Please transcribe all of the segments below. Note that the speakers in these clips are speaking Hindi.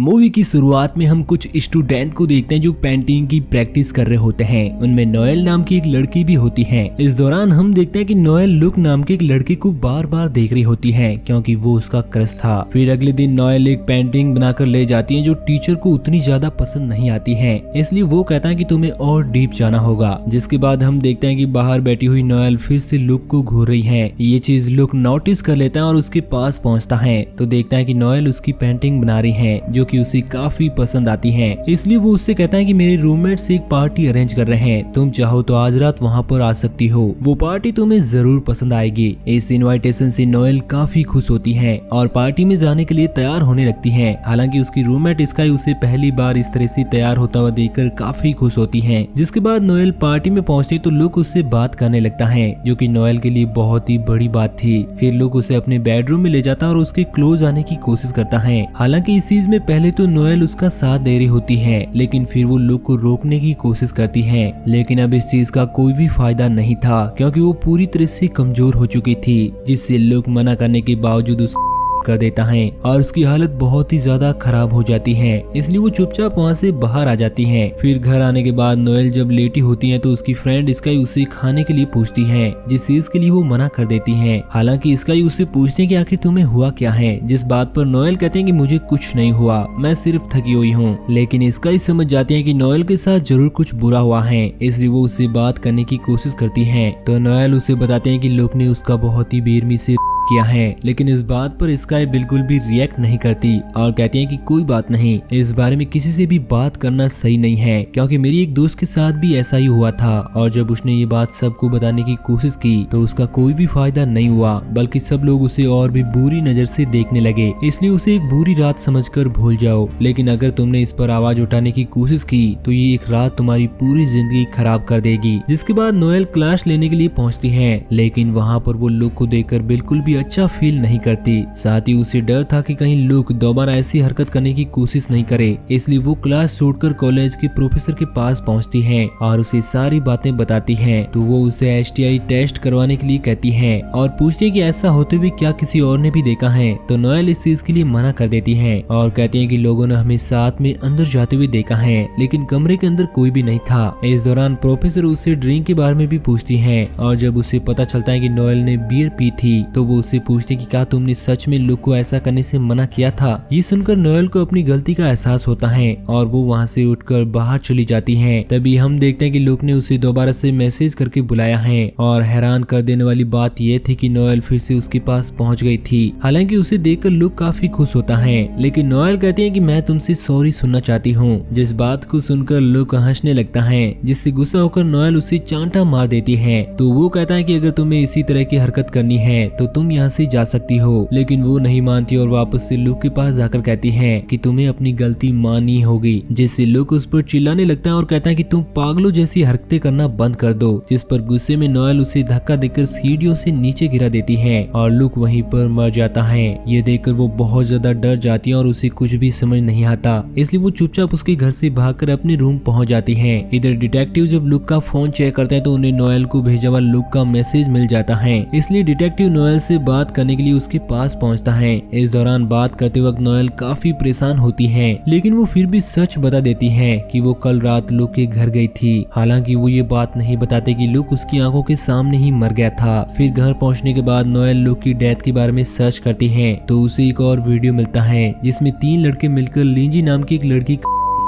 मूवी की शुरुआत में हम कुछ स्टूडेंट को देखते हैं जो पेंटिंग की प्रैक्टिस कर रहे होते हैं। उनमें नोएल नाम की एक लड़की भी होती है। इस दौरान हम देखते हैं कि नोएल लुक नाम के एक लड़के को बार बार देख रही होती है क्योंकि वो उसका क्रश था। फिर अगले दिन नोएल एक पेंटिंग बनाकर ले जाती है जो टीचर को उतनी ज्यादा पसंद नहीं आती है, इसलिए वो कहता है कि तुम्हें और डीप जाना होगा। जिसके बाद हम देखते हैं कि बाहर बैठी हुई नोएल फिर से लुक को घूर रही है। ये चीज लुक नोटिस कर लेता है और उसके पास पहुंचता है तो देखता है कि नोएल उसकी पेंटिंग बना रही है जो कि उसे काफी पसंद आती है। इसलिए वो उससे कहता है कि मेरे रूममेट्स एक पार्टी अरेंज कर रहे हैं, तुम चाहो तो आज रात वहाँ पर आ सकती हो, वो पार्टी तुम्हें जरूर पसंद आएगी। इस इनविटेशन से नोएल काफी खुश होती है और पार्टी में जाने के लिए तैयार होने लगती है। हालांकि उसकी रूममेट स्काई उसे पहली बार इस तरह से तैयार होता हुआ देखकर काफी खुश होती है। जिसके बाद नोएल पार्टी में पहुंचती तो लुक उससे बात करने लगता है जो कि नोएल के लिए बहुत ही बड़ी बात थी। फिर लुक उसे अपने बेडरूम में ले जाता और उसके क्लोज आने की कोशिश करता है। हालांकि इस चीज में पहले तो नोएल उसका साथ दे रही होती है, लेकिन फिर वो लुक को रोकने की कोशिश करती है। लेकिन अब इस चीज का कोई भी फायदा नहीं था क्योंकि वो पूरी तरह से कमजोर हो चुकी थी, जिससे लुक मना करने के बावजूद उसको कर देता है और उसकी हालत बहुत ही ज्यादा खराब हो जाती है। इसलिए वो चुपचाप वहाँ से बाहर आ जाती है। फिर घर आने के बाद नोएल जब लेटी होती है तो उसकी फ्रेंड स्काई उसे खाने के लिए पूछती है, जिस चीज के लिए वो मना कर देती है। हालांकि स्काई उससे पूछते हैं कि आखिर तुम्हें हुआ क्या है, जिस बात पर नोएल कहते हैं कि मुझे कुछ नहीं हुआ, मैं सिर्फ थकी हुई हूँ। लेकिन स्काई समझ जाती है कि नोएल के साथ जरूर कुछ बुरा हुआ है, इसलिए वो उससे बात करने की कोशिश करती है। तो नोएल उसे बताते हैं कि लुक ने उसका बहुत ही बेरहमी से किया है। लेकिन इस बात पर स्काई बिल्कुल भी रिएक्ट नहीं करती और कहती है कि कोई बात नहीं, इस बारे में किसी से भी बात करना सही नहीं है क्योंकि मेरी एक दोस्त के साथ भी ऐसा ही हुआ था और जब उसने ये बात सबको बताने की कोशिश की तो उसका कोई भी फायदा नहीं हुआ, बल्कि सब लोग उसे और भी बुरी नजर से देखने लगे। इसलिए उसे एक बुरी रात समझकर भूल जाओ, लेकिन अगर तुमने इस पर आवाज उठाने की कोशिश की तो ये एक रात तुम्हारी पूरी जिंदगी खराब कर देगी। जिसके बाद नोएल क्लास लेने के लिए पहुंचती है, लेकिन वहाँ पर वो लुक को देखकर बिल्कुल भी अच्छा फील नहीं करती। साथ ही उसे डर था कि कहीं लुक दोबारा ऐसी हरकत करने की कोशिश नहीं करे, इसलिए वो क्लास छोड़कर कॉलेज के प्रोफेसर के पास पहुंचती है और उसे सारी बातें बताती है। तो वो उसे STI टेस्ट करवाने के लिए कहती है और पूछती है कि ऐसा होते हुए क्या किसी और ने भी देखा है। तो नोएल इस चीज के लिए मना कर देती है और कहती है कि लोगों ने हमें साथ में अंदर जाते हुए देखा है, लेकिन कमरे के अंदर कोई भी नहीं था। इस दौरान प्रोफेसर उससे ड्रिंक के बारे में भी पूछती है और जब उसे पता चलता है कि नोएल ने बियर पी थी तो वो उससे पूछते कि क्या तुमने सच में लुक को ऐसा करने से मना किया था। ये सुनकर नोएल को अपनी गलती का एहसास होता है और वो वहाँ से उठकर बाहर चली जाती है। तभी हम देखते हैं कि लुक ने उसे दोबारा से मैसेज करके बुलाया है और हैरान कर देने वाली बात यह थी कि नोएल फिर से उसके पास पहुँच गई थी। हालांकि उसे देखकर लुक काफी खुश होता है, लेकिन नोएल कहती है कि मैं तुमसे सॉरी सुनना चाहती हूँ। जिस बात को सुनकर लुक हंसने लगता है, जिससे गुस्सा होकर नोएल उसे चांटा मार देती है। तो वो कहता है कि अगर तुम्हें इसी तरह की हरकत करनी है तो तुम यहाँ से जा सकती हो, लेकिन वो नहीं मानती और वापस से लुक के पास जाकर कहती है कि तुम्हें अपनी गलती माननी होगी। जिससे लुक उस पर चिल्लाने लगता है और कहता है कि तुम पागलों जैसी हरकतें करना बंद कर दो। जिस पर गुस्से में नोएल उसे धक्का देकर सीढ़ियों से नीचे गिरा देती है और लुक वहीं पर मर जाता है। ये देखकर वो बहुत ज्यादा डर जाती है और उसे कुछ भी समझ नहीं आता, इसलिए वो चुपचाप उसके घर से भागकर अपने रूम पहुंच जाती है। इधर डिटेक्टिव जब लुक का फोन चेक करते हैं तो उन्हें नोएल को भेजा हुआ लुक का मैसेज मिल जाता है, इसलिए डिटेक्टिव नोएल से बात करने के लिए उसके पास पहुंचता है। इस दौरान बात करते वक्त नोएल काफी परेशान होती है, लेकिन वो फिर भी सच बता देती है कि वो कल रात लुक के घर गई थी। हालांकि वो ये बात नहीं बताते कि लुक उसकी आंखों के सामने ही मर गया था। फिर घर पहुंचने के बाद नोएल लुक की डेथ के बारे में सर्च करती है तो उसे एक और वीडियो मिलता है जिसमें 3 लड़के मिलकर लिंजी नाम की एक लड़की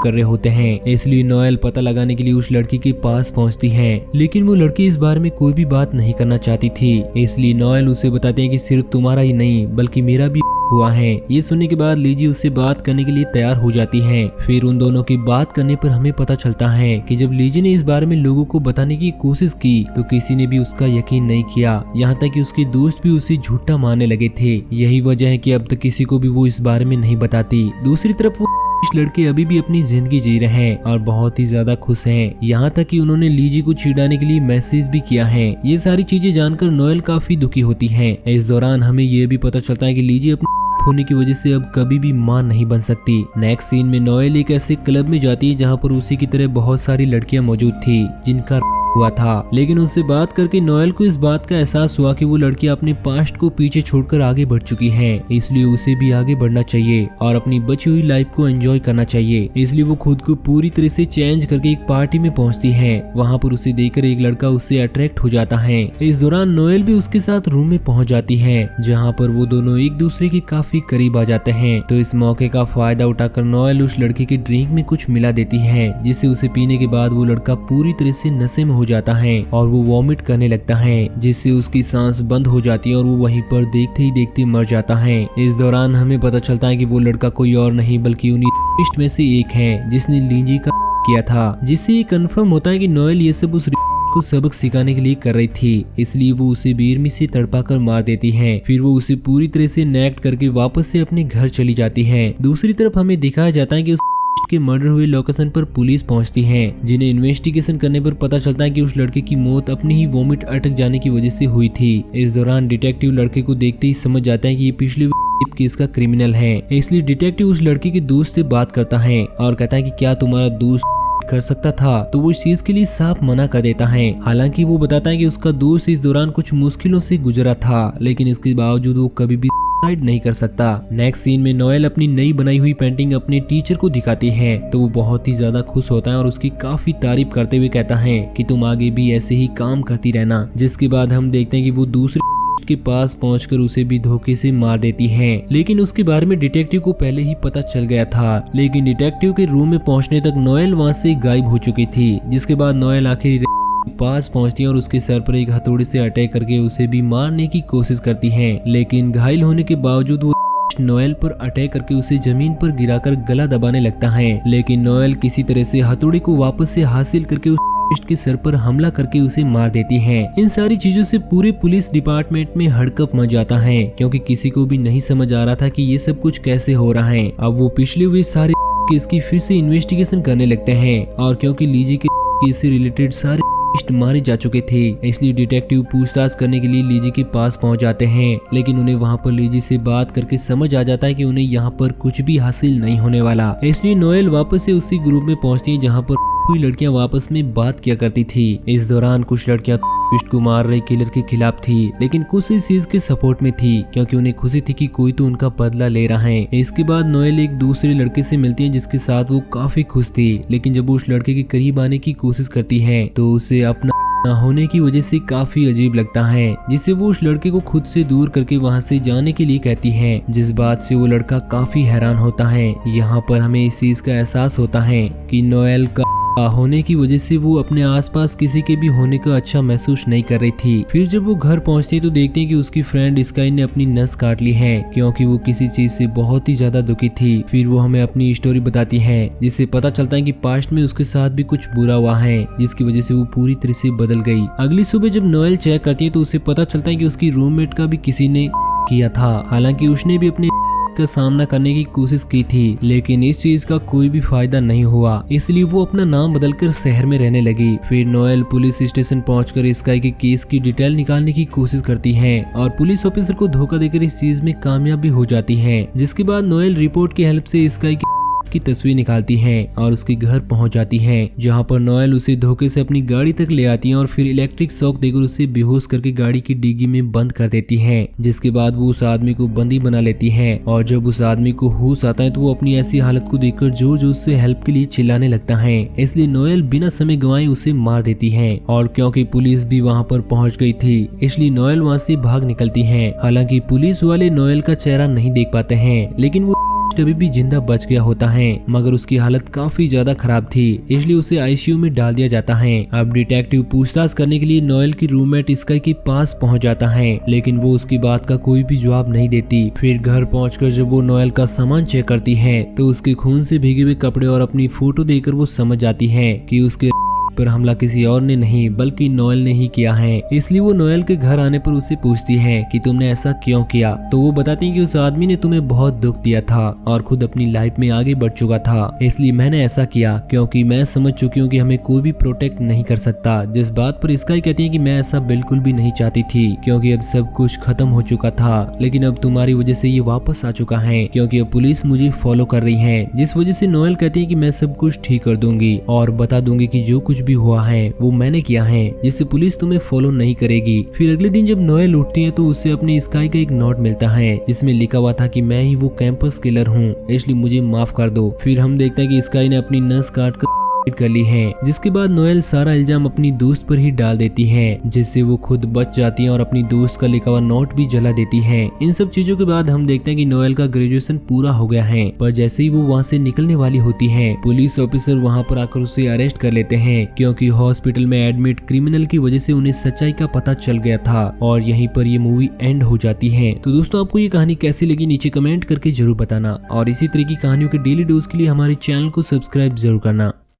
कर रहे होते हैं। इसलिए नोएल पता लगाने के लिए उस लड़की के पास पहुंचती है, लेकिन वो लड़की इस बारे में कोई भी बात नहीं करना चाहती थी। इसलिए नोएल उसे बताते हैं कि सिर्फ तुम्हारा ही नहीं बल्कि मेरा भी हुआ है। ये सुनने के बाद लीजी उससे बात करने के लिए तैयार हो जाती है। फिर उन दोनों की बात करने पर हमें पता चलता है कि जब लीजी ने इस बारे में लोगों को बताने की कोशिश की तो किसी ने भी उसका यकीन नहीं किया, यहाँ तक कि उसके दोस्त भी उसे झूठा मानने लगे थे। यही वजह है कि अब तक किसी को भी वो इस बारे में नहीं बताती। दूसरी तरफ वो लड़के अभी भी अपनी जिंदगी जी रहे हैं और बहुत ही ज्यादा खुश हैं। यहाँ तक कि उन्होंने लीजी को चिढ़ाने के लिए मैसेज भी किया है। ये सारी चीजें जानकर नोएल काफी दुखी होती है। इस दौरान हमें ये भी पता चलता है कि लीजी अपने होने की वजह से अब कभी भी मां नहीं बन सकती। नेक्स्ट सीन में नोएल एक ऐसे क्लब में जाती है जहाँ पर उसी की तरह बहुत सारी लड़कियां मौजूद थी जिनका हुआ था। लेकिन उससे बात करके नोएल को इस बात का एहसास हुआ कि वो लड़की अपने पास्ट को पीछे छोड़कर आगे बढ़ चुकी है, इसलिए उसे भी आगे बढ़ना चाहिए और अपनी बची हुई लाइफ को एंजॉय करना चाहिए। इसलिए वो खुद को पूरी तरह से चेंज करके एक पार्टी में पहुंचती है। वहाँ पर उसे देखकर एक लड़का उससे अट्रैक्ट हो जाता है। इस दौरान नोएल भी उसके साथ रूम में पहुंच जाती है, जहाँ पर वो दोनों एक दूसरे के काफी करीब आ जाते हैं। तो इस मौके का फायदा उठाकर नोएल उस लड़की के ड्रिंक में कुछ मिला देती है, जिससे उसे पीने के बाद वो लड़का पूरी तरह से नशे में हो जाता है और वो वॉमिट करने लगता है, जिससे उसकी सांस बंद हो जाती है और वो वहीं पर देखते ही देखते मर जाता है। इस दौरान हमें पता चलता है कि वो लड़का कोई और नहीं बल्कि उन्हीं लिस्ट में से एक है जिसने लीजी का किया था, जिससे ये कंफर्म होता है कि नोएल ये सब उस को सबक सिखाने के लिए कर रही थी, इसलिए वो उसे बेरहमी से तड़पा कर मार देती है। फिर वो उसे पूरी तरह से नेक्ट करके वापस से अपने घर चली जाती है। दूसरी तरफ हमें दिखाया जाता है कि उस के मर्डर हुए लोकेशन पर पुलिस पहुंचती है, जिन्हें इन्वेस्टिगेशन करने पर पता चलता है कि उस लड़के की मौत अपनी ही वोमिट अटक जाने की वजह से हुई थी। इस दौरान डिटेक्टिव लड़के को देखते ही समझ जाता है कि ये पिछले केस का क्रिमिनल है, इसलिए डिटेक्टिव उस लड़के के दोस्त से बात करता है और कहता है कि क्या तुम्हारा दोस्त कर सकता था, तो वो इस चीज के लिए साफ मना कर देता है। हालांकि वो बताता है कि उसका दोस्त इस दौरान कुछ मुश्किलों से गुजरा था, लेकिन इसके बावजूद वो कभी भी नहीं कर सकता। नेक्स्ट सीन में नोएल अपनी नई बनाई हुई पेंटिंग अपने टीचर को दिखाती है, तो वो बहुत ही ज्यादा खुश होता है और उसकी काफी तारीफ करते हुए कहता है कि तुम आगे भी ऐसे ही काम करती रहना। जिसके बाद हम देखते हैं कि वो दूसरे के पास पहुंचकर उसे भी धोखे से मार देती है, लेकिन उसके बारे में डिटेक्टिव को पहले ही पता चल गया था। लेकिन डिटेक्टिव के रूम में पहुंचने तक नोएल वहां से गायब हो चुकी थी, जिसके बाद नोएल आखिर पास पहुंचती है और उसके सर पर एक हथौड़े से अटैक करके उसे भी मारने की कोशिश करती है, लेकिन घायल होने के बावजूद वो नोएल पर अटैक करके उसे जमीन पर गिराकर गला दबाने लगता है। लेकिन नोएल किसी तरह से हथौड़े को वापस से हासिल करके उस के सर पर हमला करके उसे मार देती है। इन सारी चीजों से पूरे पुलिस डिपार्टमेंट में हड़कंप मच जाता है, क्योंकि किसी को भी नहीं समझ आ रहा था कि ये सब कुछ कैसे हो रहा है। अब वो पिछले हुए सारे केस की फिर से इन्वेस्टिगेशन करने लगते हैं, और क्योंकि लीजी के केस से रिलेटेड सारे मारे जा चुके थे, इसलिए डिटेक्टिव पूछताछ करने के लिए लीजी के पास पहुंच जाते हैं। लेकिन उन्हें वहां पर लीजी से बात करके समझ आ जाता है कि उन्हें यहाँ पर कुछ भी हासिल नहीं होने वाला। इसलिए नोएल वापस से उसी ग्रुप में पहुंचती है जहाँ पर हुई लड़कियां वापस में बात किया करती थी। इस दौरान कुछ लड़कियां ट्विस्ट को मार रहे किलर के खिलाफ थी, लेकिन कुछ इस चीज के सपोर्ट में थी, क्योंकि उन्हें खुशी थी कि कोई तो उनका बदला ले रहा है। इसके बाद नोएल एक दूसरे लड़के से मिलती है जिसके साथ वो काफी खुश थी, लेकिन जब वो उस लड़के के करीब आने की कोशिश करती है तो उसे अपना ना होने की वजह से काफी अजीब लगता है, जिससे वो उस लड़के को खुद से दूर करके वहां से जाने के लिए कहती है, जिस बात से वो लड़का काफी हैरान होता है। यहाँ पर हमें इस चीज का एहसास होता है कि नोएल का होने की वजह से वो अपने आसपास किसी के भी होने का अच्छा महसूस नहीं कर रही थी। फिर जब वो घर पहुंचती है तो देखते हैं कि उसकी फ्रेंड स्काई ने अपनी नस काट ली है, क्योंकि वो किसी चीज से बहुत ही ज्यादा दुखी थी। फिर वो हमें अपनी स्टोरी बताती है, जिससे पता चलता है कि पास्ट में उसके साथ भी कुछ बुरा हुआ है, जिसकी वजह से वो पूरी तरह से बदल गई। अगली सुबह जब नोएल चेक करती है तो उसे पता चलता है कि उसकी रूममेट का भी किसी ने किया था। हालांकि उसने भी अपने का सामना करने की कोशिश की थी, लेकिन इस चीज का कोई भी फायदा नहीं हुआ, इसलिए वो अपना नाम बदलकर शहर में रहने लगी। फिर नोएल पुलिस स्टेशन पहुंचकर स्काई के केस की डिटेल निकालने की कोशिश करती है और पुलिस ऑफिसर को धोखा देकर इस चीज में कामयाब भी हो जाती है। जिसके बाद नोएल रिपोर्ट की हेल्प से स्काई की तस्वीर निकालती है और उसके घर पहुंच जाती है, जहां पर नोएल उसे धोखे से अपनी गाड़ी तक ले आती है और फिर इलेक्ट्रिक शॉक देकर उसे बेहोश करके गाड़ी की डिग्गी में बंद कर देती है। जिसके बाद वो उस आदमी को बंदी बना लेती है, और जब उस आदमी को होश आता है तो वो अपनी ऐसी हालत को देखकर जोर जोर से हेल्प के लिए चिल्लाने लगता है। इसलिए नोएल बिना समय गंवाए उसे मार देती है, और क्योंकि पुलिस भी वहाँ पर पहुँच गई थी इसलिए नोएल वहाँ से भाग निकलती है। हालांकि पुलिस वाले नोएल का चेहरा नहीं देख पाते हैं, लेकिन वो अभी भी जिंदा बच गया होता है, मगर उसकी हालत काफी ज्यादा खराब थी, इसलिए उसे आईसीयू में डाल दिया जाता है। अब डिटेक्टिव पूछताछ करने के लिए नोएल की रूममेट स्काई के पास पहुंच जाता है, लेकिन वो उसकी बात का कोई भी जवाब नहीं देती। फिर घर पहुंचकर जब वो नोएल का सामान चेक करती है तो उसके खून से भीगे हुए कपड़े और अपनी फोटो देखकर वो समझ जाती है कि उसके पर हमला किसी और ने नहीं बल्कि नोएल ने ही किया है। इसलिए वो नोएल के घर आने पर उससे पूछती है कि तुमने ऐसा क्यों किया, तो वो बताती है कि उस आदमी ने तुम्हें बहुत दुख दिया था और खुद अपनी लाइफ में आगे बढ़ चुका था, इसलिए मैंने ऐसा किया क्योंकि मैं समझ चुकी हूँ कि हमें कोई भी प्रोटेक्ट नहीं कर सकता। जिस बात पर स्काई कहती है कि मैं ऐसा बिल्कुल भी नहीं चाहती थी, क्योंकि अब सब कुछ खत्म हो चुका था, लेकिन अब तुम्हारी वजह से ये वापस आ चुका है, क्योंकि अब पुलिस मुझे फॉलो कर रही है। जिस वजह से नोएल कहती है कि मैं सब कुछ ठीक कर दूंगी और बता दूंगी कि जो कुछ भी हुआ है वो मैंने किया है, जिससे पुलिस तुम्हें फॉलो नहीं करेगी। फिर अगले दिन जब नोएल उठती है तो उसे अपने स्काई का एक नोट मिलता है जिसमें लिखा हुआ था कि मैं ही वो कैंपस किलर हूँ, इसलिए मुझे माफ कर दो। फिर हम देखते हैं कि स्काई ने अपनी नस काट कर ली है, जिसके बाद नोएल सारा इल्जाम अपनी दोस्त पर ही डाल देती है, जिससे वो खुद बच जाती है और अपनी दोस्त का लिखा हुआ नोट भी जला देती है। इन सब चीजों के बाद हम देखते हैं कि नोएल का ग्रेजुएशन पूरा हो गया है, पर जैसे ही वो वहाँ से निकलने वाली होती है पुलिस ऑफिसर वहाँ पर आकर उसे अरेस्ट कर लेते हैं, क्योंकि हॉस्पिटल में एडमिट क्रिमिनल की वजह से उन्हें सच्चाई का पता चल गया था। और यहीं पर ये मूवी एंड हो जाती है। तो दोस्तों आपको ये कहानी कैसी लगी नीचे कमेंट करके जरूर बताना, और इसी तरह की कहानियों के डेली डोज के लिए हमारे चैनल को सब्सक्राइब जरूर करना।